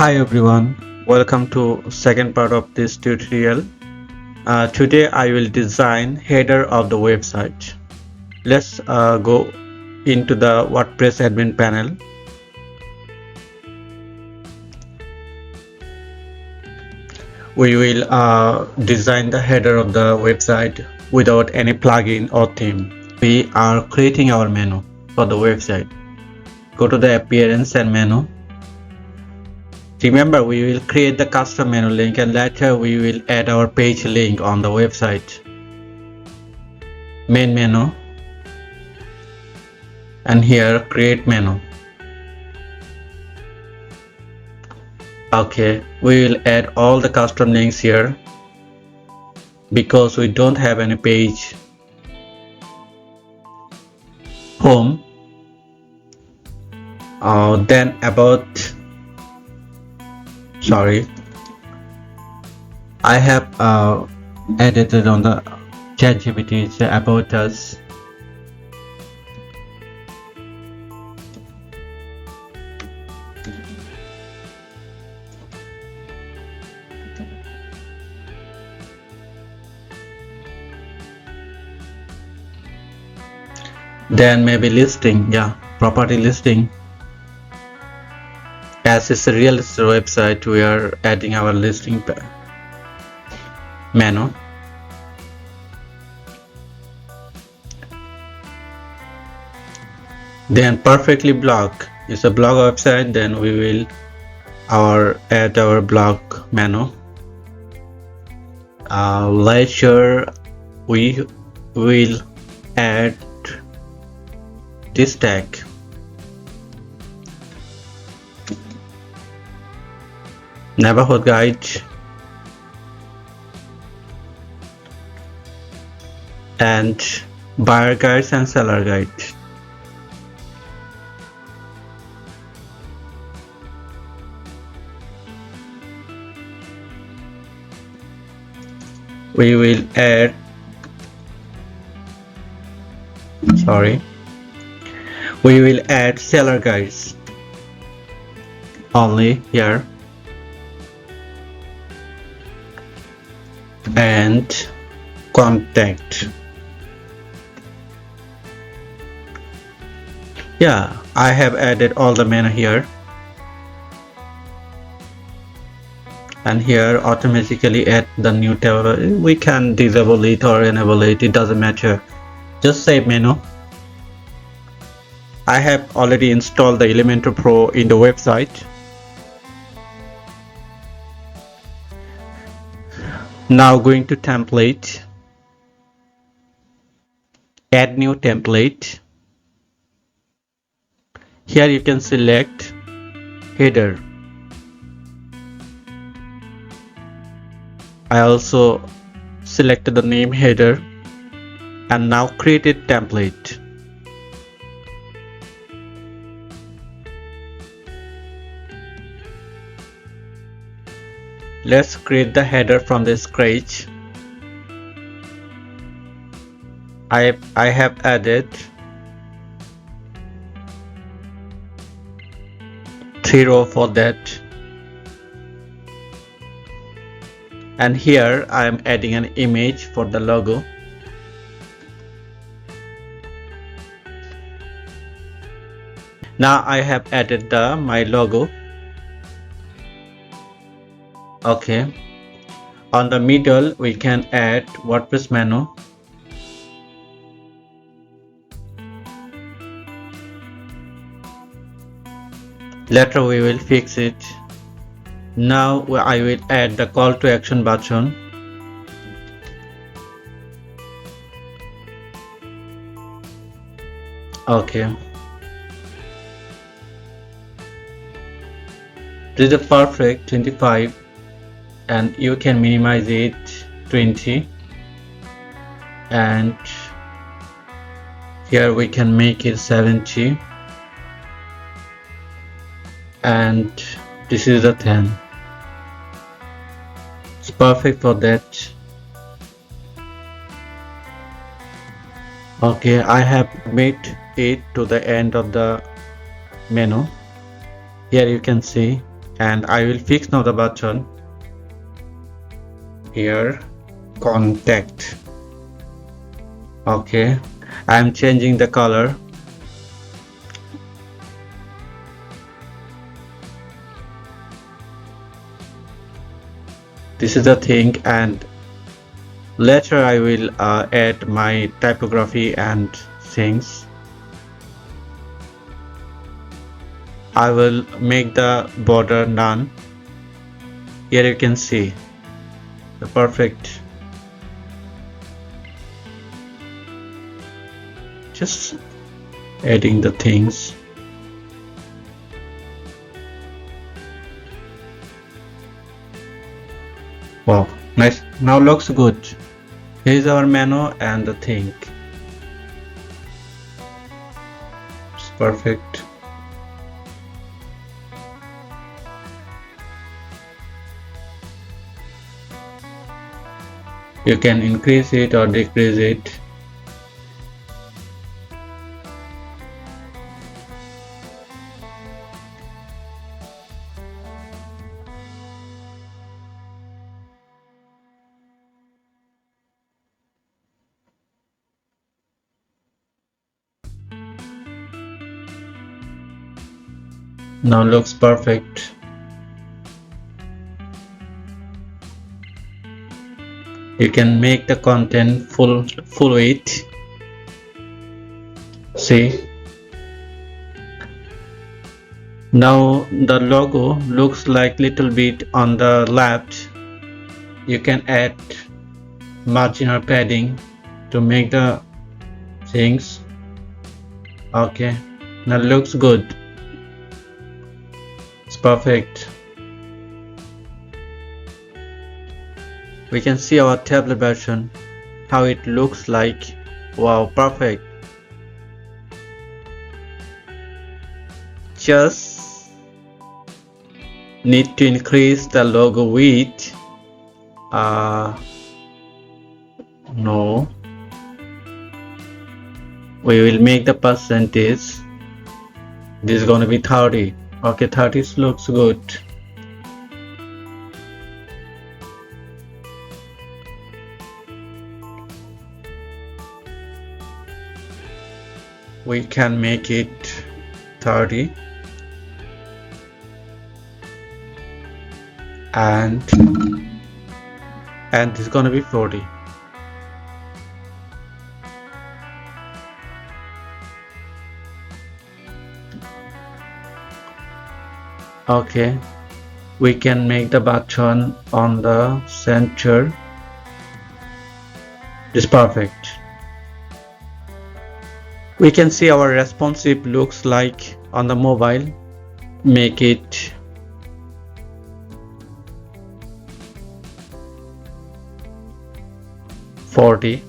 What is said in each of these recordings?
Hi everyone, welcome to second part of this tutorial. Today I will design header of the website. Let's go into the WordPress admin panel. We will design the header of the website without any plugin or theme. We are creating our menu for the website. Go to the appearance and menu. Remember, we will create the custom menu link and later we will add our page link on the website. Main menu, and here create menu. Okay, we will add all the custom links here because we don't have any page. Home, then about, sorry, I have edited on the ChatGPT. It's about us. Then maybe listing, yeah, property listing. As it's a real estate website, we are adding our listing menu. Then perfectly blog is a blog website. Then we will add our blog menu. Later we will add this tag. Neighborhood guide and buyer guides and seller guide. We will add, we will add seller guides only here, and contact. Yeah, I have added all the menu here, and here automatically add the new table. We can disable it or enable it, it doesn't matter. Just save menu. I have already installed the Elementor Pro in the website. Now going to template, add new template. Here you can select header. I also selected the name header and now created template. Let's create the header from the scratch. I have added 3 rows for that, and here I am adding an image for the logo. Now I have added my logo. Okay, on the middle we can add WordPress menu. Later we will fix it. Now I will add the call to action button. Okay, this is a perfect 25, and you can minimize it 20, and here we can make it 70, and this is a 10. It's perfect for that. Okay, I have made it to the end of the menu. Here you can see and I will fix now the button here, contact. Okay, I am changing the color. This is the thing, and later I will add my typography and things. I will make the border none. Here you can see the perfect. Just adding the things. Wow, nice. Now looks good. Here's our menu and the thing. It's perfect. You can increase it or decrease it. Now looks perfect. You can make the content full weight. See, now the logo looks like little bit on the left. You can add margin or padding to make the things. Okay, now looks good. It's perfect. We can see our tablet version, how it looks like. Wow, perfect. Just need to increase the logo width. No, we will make the percentage. This is gonna be 30. Okay, 30 looks good. We can make it 30 and this is gonna be 40. Okay, we can make the button on the center. This is perfect. We can see our responsive looks like on the mobile. Make it 40.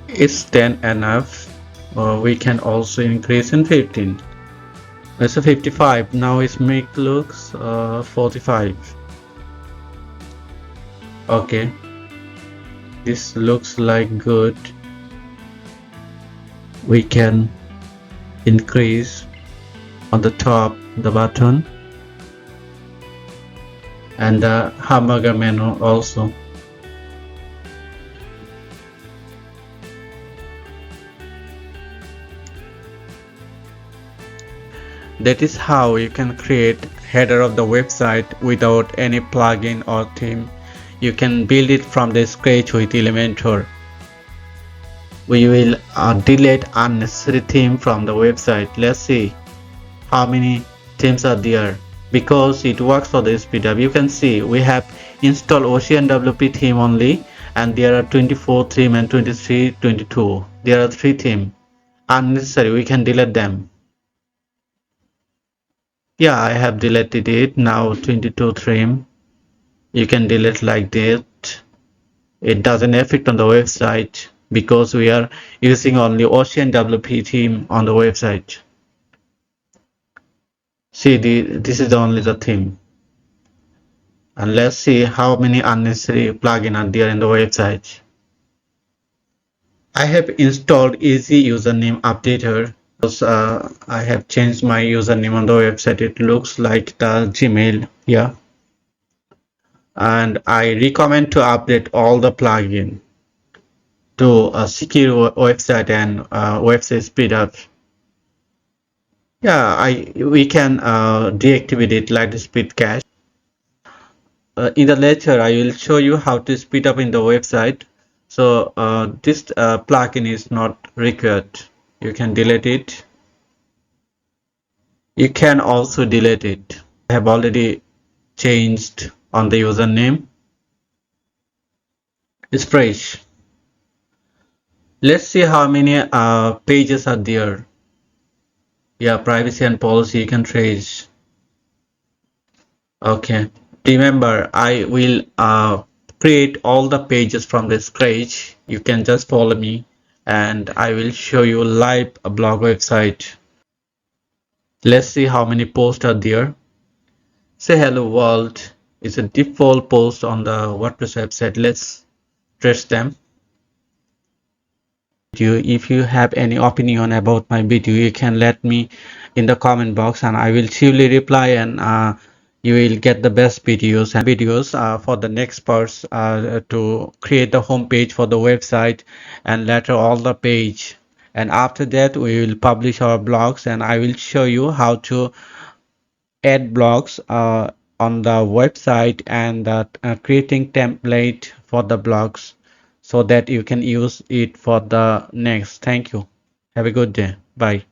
It's 10 enough. We can also increase in 15. It's a 55. Now it make looks 45. Okay, this looks like good. We can increase on the top the button and the hamburger menu also. That is how you can create header of the website without any plugin or theme. You can build it from the scratch with Elementor. We will delete unnecessary theme from the website. Let's see how many themes are there. Because it works for the speed up, you can see we have installed Ocean WP theme only, and there are 24 theme and 23, 22. There are 3 themes unnecessary. We can delete them. Yeah, I have deleted it. Now 22 theme. You can delete like that. It doesn't affect on the website because we are using only Ocean WP theme on the website. See, this is only the theme. And let's see how many unnecessary plugins are there in the website. I have installed Easy Username Updater because I have changed my username on the website. It looks like the Gmail, yeah. And I recommend to update all the plugin to a secure website and website speed up. Yeah, I we can deactivate it like the speed cache. In the lecture, I will show you how to speed up in the website. So this plugin is not required. You can delete it. You can also delete it. I have already changed on the username. It's fresh. Let's see how many pages are there. Yeah, privacy and policy you can trace. Okay. Remember, I will create all the pages from the scratch. You can just follow me and I will show you live a blog website. Let's see how many posts are there. Say hello world is a default post on the WordPress website. Let's trace them. If you have any opinion about my video, you can let me in the comment box and I will surely reply, and you will get the best videos for the next parts to create the home page for the website and later all the page. And after that, we will publish our blogs and I will show you how to add blogs on the website and creating template for the blogs so that you can use it for the next. Thank you. Have a good day. Bye.